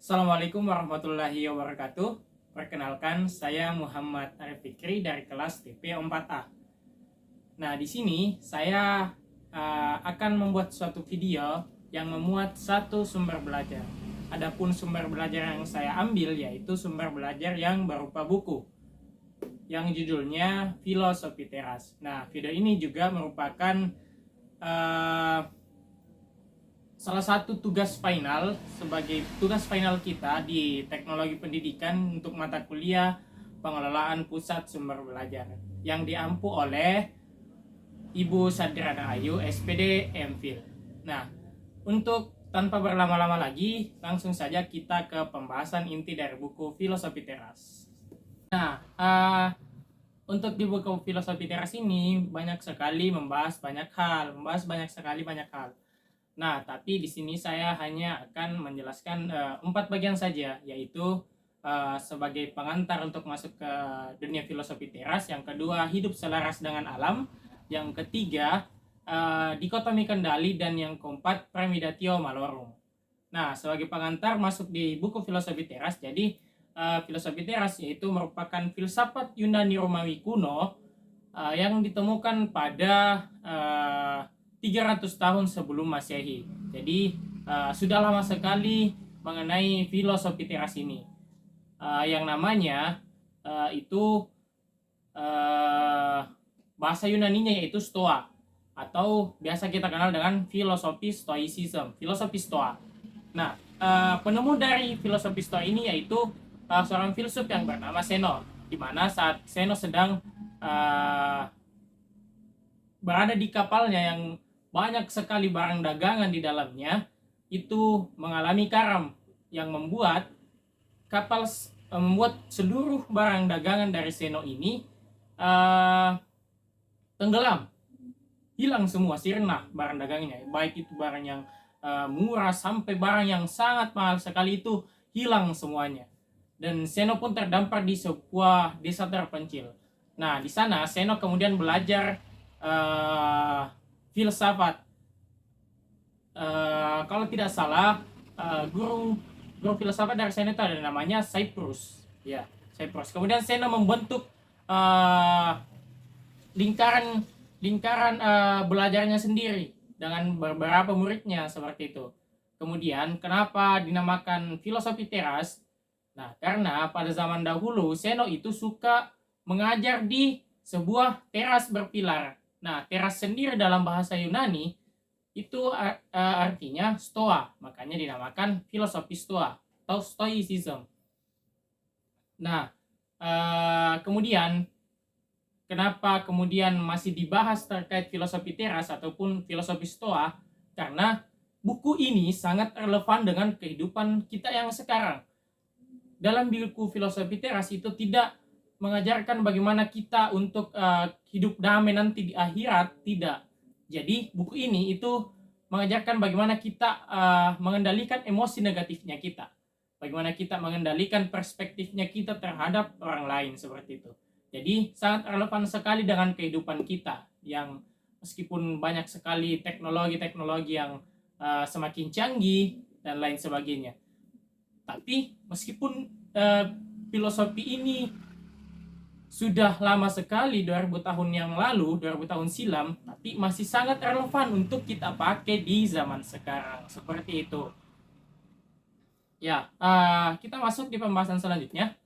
Assalamualaikum warahmatullahi wabarakatuh. Perkenalkan, saya Muhammad Arif Fikri dari kelas TP 4A. Nah, di sini saya akan membuat suatu video yang memuat satu sumber belajar. Adapun sumber belajar yang saya ambil yaitu sumber belajar yang berupa buku yang judulnya Filosofi Teras. Nah, video ini juga merupakan salah satu tugas final sebagai tugas final kita di teknologi pendidikan untuk mata kuliah pengelolaan pusat sumber belajar yang diampu oleh Ibu Sadrana Ayu SPD MPhil. Nah, untuk tanpa berlama-lama lagi, langsung saja kita ke pembahasan inti dari buku Filosofi Teras. Nah, untuk di buku Filosofi Teras ini banyak sekali membahas banyak hal. Nah, tapi di sini saya hanya akan menjelaskan 4 bagian saja, yaitu sebagai pengantar untuk masuk ke dunia filosofi teras, yang kedua hidup selaras dengan alam, yang ketiga dikotomi kendali, dan yang keempat pramidatio malorum. Nah, sebagai pengantar masuk di buku filosofi teras, jadi filosofi teras yaitu merupakan filsafat Yunani Romawi kuno yang ditemukan pada 300 tahun sebelum Masehi. Jadi sudah lama sekali mengenai filosofi teras ini. Yang namanya itu bahasa Yunaninya yaitu Stoa, atau biasa kita kenal dengan filosofi Stoicism, filosofi Stoa. Nah, penemu dari filosofi Stoa ini yaitu seorang filsuf yang bernama Zeno, di mana saat Zeno sedang berada di kapalnya yang banyak sekali barang dagangan di dalamnya, itu mengalami karam yang membuat membuat seluruh barang dagangan dari Zeno ini tenggelam, hilang semua, sirna barang dagangnya, baik itu barang yang murah sampai barang yang sangat mahal sekali, itu hilang semuanya. Dan Zeno pun terdampar di sebuah desa terpencil. Nah, di sana Zeno kemudian belajar filsafat. Kalau tidak salah, guru filsafat dari Zeno itu ada namanya Cyprus. Ya, Cyprus. Kemudian Zeno membentuk lingkaran belajarnya sendiri dengan beberapa muridnya seperti itu. Kemudian kenapa dinamakan filosofi teras? Nah, karena pada zaman dahulu Zeno itu suka mengajar di sebuah teras berpilar. Nah, teras sendiri dalam bahasa Yunani itu artinya Stoa, makanya dinamakan filosofi Stoa atau Stoicism. Nah, kemudian kenapa kemudian masih dibahas terkait filosofi teras ataupun filosofi Stoa? Karena buku ini sangat relevan dengan kehidupan kita yang sekarang. Dalam buku filosofi teras itu tidak mengajarkan bagaimana kita untuk hidup damai nanti di akhirat, tidak. Jadi buku ini itu mengajarkan bagaimana kita mengendalikan emosi negatifnya kita, bagaimana kita mengendalikan perspektifnya kita terhadap orang lain, seperti itu. Jadi sangat relevan sekali dengan kehidupan kita yang meskipun banyak sekali teknologi yang semakin canggih dan lain sebagainya. Tapi meskipun filosofi ini sudah lama sekali, 2000 tahun yang lalu, 2000 tahun silam, tapi masih sangat relevan untuk kita pakai di zaman sekarang, seperti itu. Ya, kita masuk di pembahasan selanjutnya.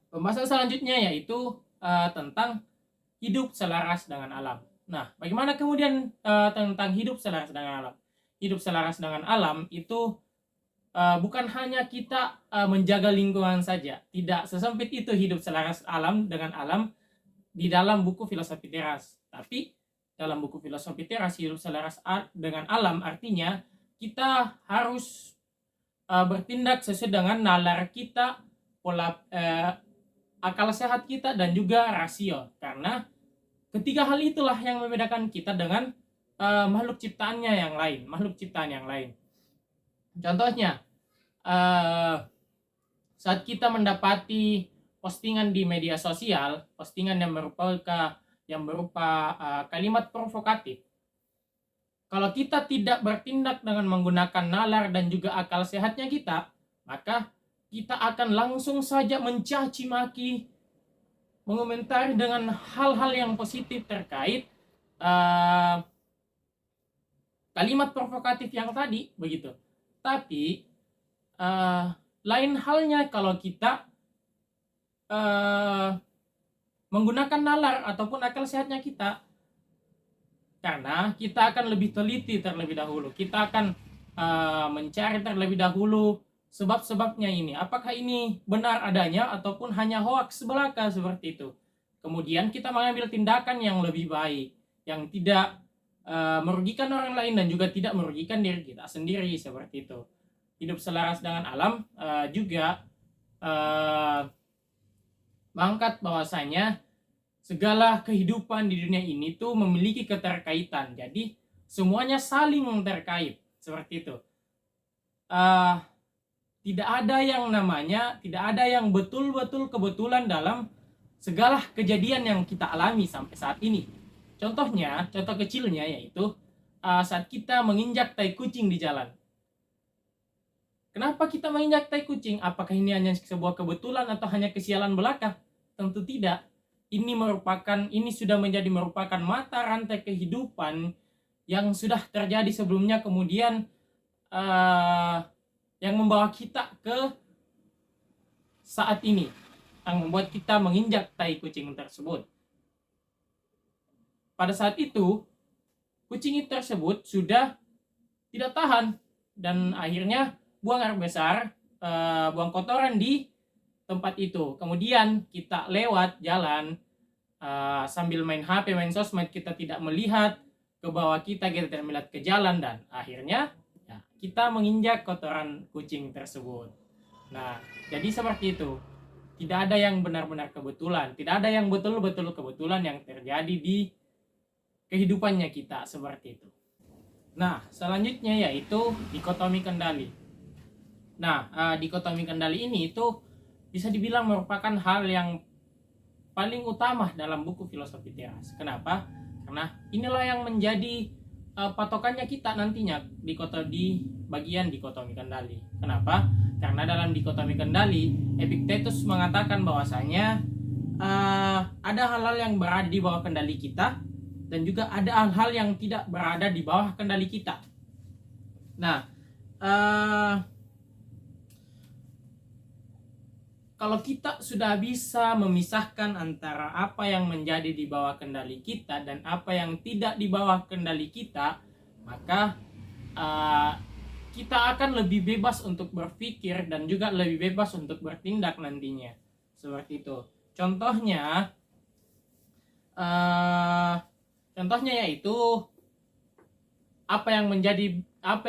Pembahasan selanjutnya yaitu tentang hidup selaras dengan alam. Nah, bagaimana kemudian tentang hidup selaras dengan alam? Hidup selaras dengan alam itu bukan hanya kita menjaga lingkungan saja. Tidak sesempit itu hidup selaras alam dengan alam di dalam buku filosofi teras. Tapi dalam buku filosofi teras, hidup selaras dengan alam artinya kita harus bertindak sesuai dengan nalar kita, pola akal sehat kita, dan juga rasio. Karena ketiga hal itulah yang membedakan kita dengan makhluk ciptaan yang lain. Contohnya, saat kita mendapati postingan di media sosial, postingan yang berupa kalimat provokatif, Kalau kita tidak bertindak dengan menggunakan nalar dan juga akal sehatnya kita, maka kita akan langsung saja mencaci maki, mengomentari dengan hal-hal yang positif terkait uh, kalimat provokatif yang tadi, begitu. Tapi lain halnya kalau kita menggunakan nalar ataupun akal sehatnya kita, karena kita akan lebih teliti terlebih dahulu. Kita akan mencari terlebih dahulu sebab-sebabnya ini. Apakah ini benar adanya ataupun hanya hoaks belaka seperti itu. Kemudian kita mengambil tindakan yang lebih baik, yang tidak merugikan orang lain dan juga tidak merugikan diri kita sendiri seperti itu. Hidup selaras dengan alam juga mengangkat bahwasanya segala kehidupan di dunia ini tuh memiliki keterkaitan. Jadi semuanya saling terkait seperti itu. Tidak ada yang namanya, tidak ada yang betul-betul kebetulan dalam segala kejadian yang kita alami sampai saat ini. Contohnya, contoh kecilnya yaitu saat kita menginjak tai kucing di jalan. Kenapa kita menginjak tai kucing? Apakah ini hanya sebuah kebetulan atau hanya kesialan belaka? Tentu tidak. Ini sudah merupakan mata rantai kehidupan yang sudah terjadi sebelumnya, kemudian yang membawa kita ke saat ini, yang membuat kita menginjak tai kucing tersebut. Pada saat itu kucing tersebut sudah tidak tahan dan akhirnya buang air besar, buang kotoran di tempat itu. Kemudian kita lewat jalan sambil main HP, main sosmed, kita tidak melihat ke bawah kita tidak melihat ke jalan, dan akhirnya ya, kita menginjak kotoran kucing tersebut. Nah, jadi seperti itu. Tidak ada yang benar-benar kebetulan, tidak ada yang betul-betul kebetulan yang terjadi di kehidupannya kita seperti itu. Nah, selanjutnya yaitu dikotomi kendali. Nah, dikotomi kendali ini itu bisa dibilang merupakan hal yang paling utama dalam buku filosofi teras. Kenapa? Karena inilah yang menjadi patokannya kita nantinya di bagian dikotomi kendali. Kenapa? Karena dalam dikotomi kendali, Epictetus mengatakan bahwasanya ada hal-hal yang berada di bawah kendali kita dan juga ada hal-hal yang tidak berada di bawah kendali kita. Nah, kalau kita sudah bisa memisahkan antara apa yang menjadi di bawah kendali kita dan apa yang tidak di bawah kendali kita, maka kita akan lebih bebas untuk berpikir dan juga lebih bebas untuk bertindak nantinya. Seperti itu. Contohnya yaitu apa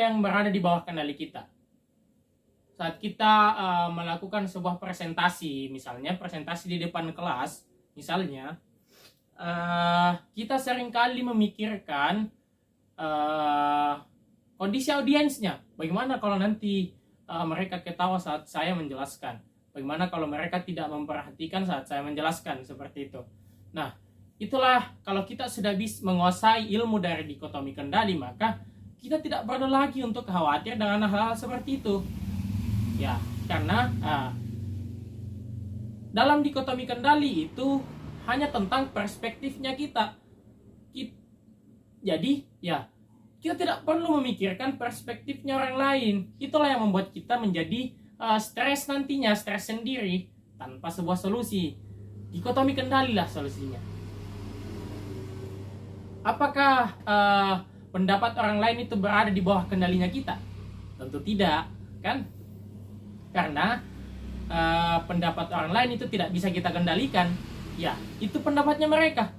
yang berada di bawah kendali kita. Saat kita melakukan sebuah presentasi, misalnya presentasi di depan kelas, misalnya kita seringkali memikirkan kondisi audiensnya. Bagaimana kalau nanti mereka ketawa saat saya menjelaskan? Bagaimana kalau mereka tidak memperhatikan saat saya menjelaskan? Seperti itu. Nah, itulah kalau kita sudah bisa menguasai ilmu dari dikotomi kendali, maka kita tidak perlu lagi untuk khawatir dengan hal-hal seperti itu. Ya, karena dalam dikotomi kendali itu hanya tentang perspektifnya kita. Jadi, ya, kita tidak perlu memikirkan perspektifnya orang lain. Itulah yang membuat kita menjadi stres nantinya, stres sendiri tanpa sebuah solusi. Dikotomi kendali lah solusinya. Apakah pendapat orang lain itu berada di bawah kendalinya kita? Tentu tidak, kan? Karena pendapat orang lain itu tidak bisa kita kendalikan. Ya, itu pendapatnya mereka.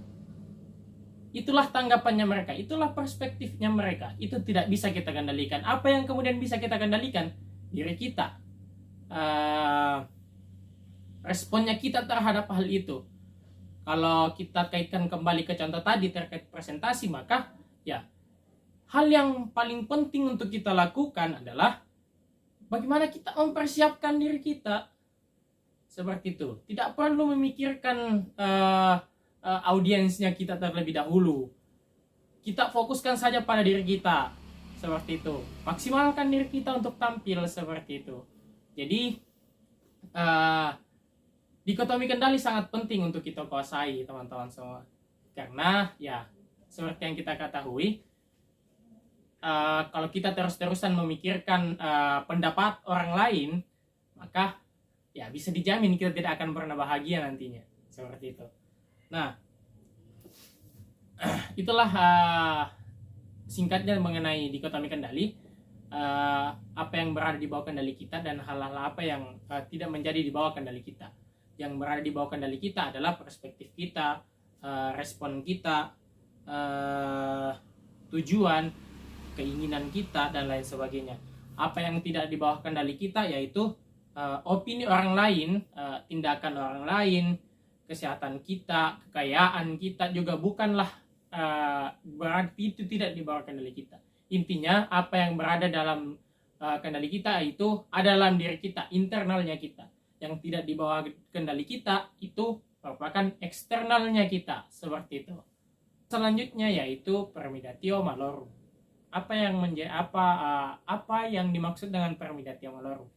Itulah tanggapannya mereka, itulah perspektifnya mereka. Itu tidak bisa kita kendalikan. Apa yang kemudian bisa kita kendalikan? Diri kita. Responnya kita terhadap hal itu. Kalau kita kaitkan kembali ke contoh tadi terkait presentasi, maka ya, hal yang paling penting untuk kita lakukan adalah bagaimana kita mempersiapkan diri kita. Seperti itu. Tidak perlu memikirkan audiensnya kita terlebih dahulu. kita fokuskan saja pada diri kita, seperti itu. Maksimalkan diri kita untuk tampil seperti itu. Jadi dikotomi kendali sangat penting untuk kita kuasai, teman-teman semua. Karena ya seperti yang kita ketahui, kalau kita terus-terusan memikirkan pendapat orang lain, maka ya bisa dijamin kita tidak akan pernah bahagia nantinya, seperti itu. Nah, itulah singkatnya mengenai dikotomi kendali. Apa yang berada di bawah kendali kita dan hal-hal apa yang tidak menjadi di bawah kendali kita. Yang berada di bawah kendali kita adalah perspektif kita, respon kita, tujuan, keinginan kita, dan lain sebagainya. Apa yang tidak di bawah kendali kita yaitu opini orang lain, tindakan orang lain, kesehatan kita, kekayaan kita juga bukanlah berarti itu tidak di bawah kendali kita. Intinya apa yang berada dalam kendali kita itu ada dalam diri kita, internalnya kita. Yang tidak di bawah kendali kita itu merupakan eksternalnya kita, seperti itu. Selanjutnya yaitu permidatio malorum. Apa yang dimaksud dengan permidatio malorum?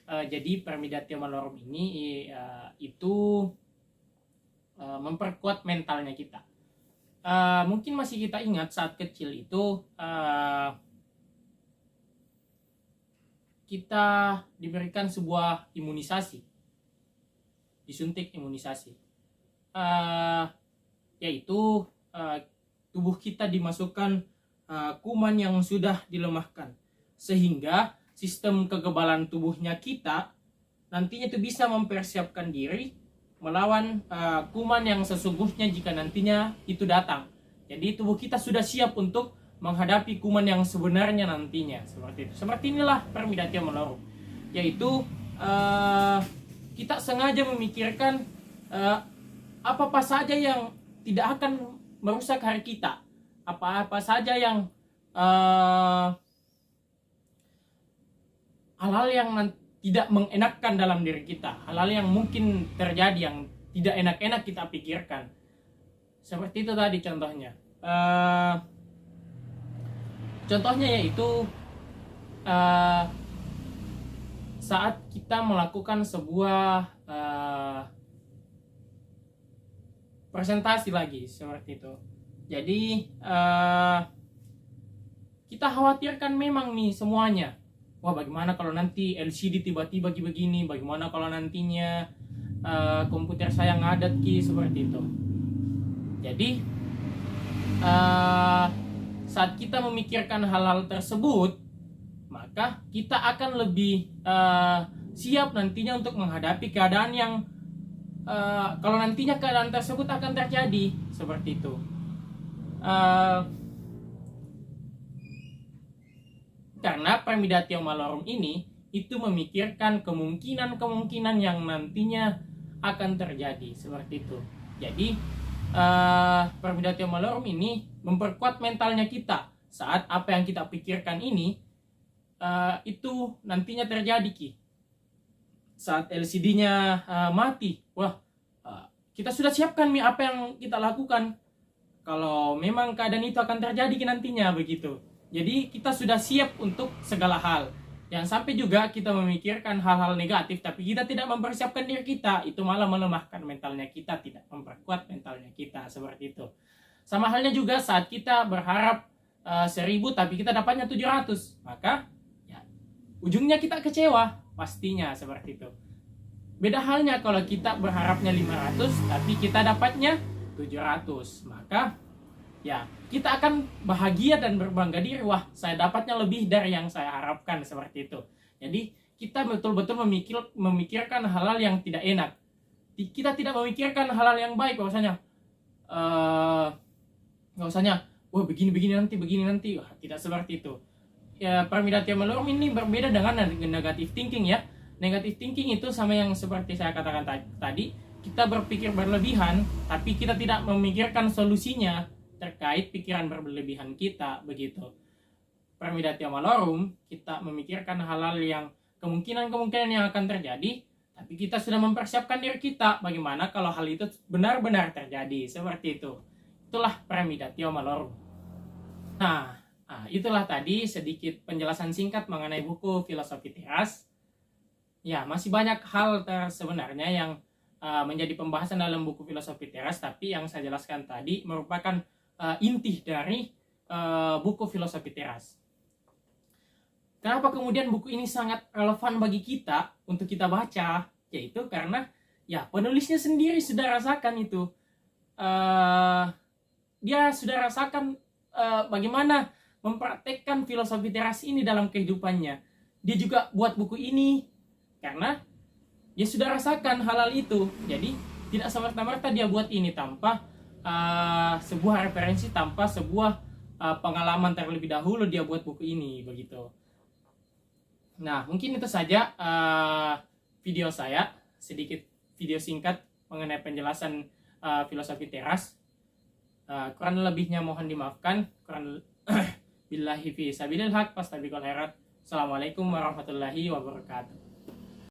Jadi permidatio malorum ini itu memperkuat mentalnya kita. Mungkin masih kita ingat saat kecil itu kita diberikan sebuah imunisasi, disuntik imunisasi, yaitu tubuh kita dimasukkan kuman yang sudah dilemahkan, sehingga sistem kekebalan tubuhnya kita nantinya itu bisa mempersiapkan diri melawan kuman yang sesungguhnya jika nantinya itu datang. Jadi tubuh kita sudah siap untuk menghadapi kuman yang sebenarnya nantinya, seperti itu. Seperti inilah permidatio malorum, yaitu kita sengaja memikirkan apa-apa saja yang tidak akan merusak hari kita, apa-apa saja yang hal-hal yang tidak mengenakkan dalam diri kita, hal-hal yang mungkin terjadi yang tidak enak-enak kita pikirkan. Seperti itu tadi contohnya. Contohnya yaitu saat kita melakukan sebuah presentasi lagi, seperti itu. Jadi kita khawatirkan memang nih semuanya. Wah, bagaimana kalau nanti LCD tiba-tiba begini, bagaimana kalau nantinya komputer saya ngadat seperti itu. Jadi saat kita memikirkan hal-hal tersebut, maka kita akan lebih siap nantinya untuk menghadapi keadaan yang kalau nantinya keadaan tersebut akan terjadi, seperti itu. Karena permidatio malorum ini itu memikirkan kemungkinan-kemungkinan yang nantinya akan terjadi, seperti itu. Jadi permidatio malorum ini memperkuat mentalnya kita saat apa yang kita pikirkan ini itu nantinya terjadi saat LCD-nya mati. Wah, kita sudah siapkan apa yang kita lakukan kalau memang keadaan itu akan terjadi nantinya, begitu. Jadi kita sudah siap untuk segala hal. Jangan sampai juga kita memikirkan hal-hal negatif tapi kita tidak mempersiapkan diri kita, itu malah melemahkan mentalnya kita, tidak memperkuat mentalnya kita, seperti itu. Sama halnya juga saat kita berharap 1000 tapi kita dapatnya 700, maka ya, ujungnya kita kecewa pastinya, seperti itu. Beda halnya kalau kita berharapnya 500 tapi kita dapatnya 700, maka ya kita akan bahagia dan berbangga diri. Wah, saya dapatnya lebih dari yang saya harapkan, seperti itu. Jadi kita betul-betul memikirkan hal-hal yang tidak enak. Kita tidak memikirkan hal-hal yang baik, bahwasanya wah begini nanti. Wah, tidak seperti itu. Ya, permidatio malorum ini berbeda dengan negative thinking ya. Negative thinking itu sama yang seperti saya katakan tadi, kita berpikir berlebihan tapi kita tidak memikirkan solusinya terkait pikiran berlebihan kita, begitu. Permidatio malorum, kita memikirkan hal-hal yang kemungkinan yang akan terjadi, tapi kita sudah mempersiapkan diri kita bagaimana kalau hal itu benar-benar terjadi, seperti itu. Itulah permidatio malorum. Itulah tadi sedikit penjelasan singkat mengenai buku Filosofi Teras. Ya, masih banyak hal sebenarnya yang menjadi pembahasan dalam buku Filosofi Teras, tapi yang saya jelaskan tadi merupakan inti dari buku Filosofi Teras. Kenapa kemudian buku ini sangat relevan bagi kita untuk kita baca? Yaitu karena ya penulisnya sendiri sudah rasakan itu. Dia sudah rasakan bagaimana mempraktekkan filosofi teras ini dalam kehidupannya. Dia juga buat buku ini karena dia sudah rasakan hal-hal itu. Jadi tidak semerta-merta dia buat ini tanpa sebuah referensi, tanpa sebuah pengalaman terlebih dahulu dia buat buku ini, begitu. Nah, mungkin itu saja video saya, sedikit video singkat mengenai penjelasan filosofi teras. Kurang lebihnya mohon dimaafkan. Billahi fi sabilil haq, fastabiqul khairat. Assalamualaikum warahmatullahi wabarakatuh.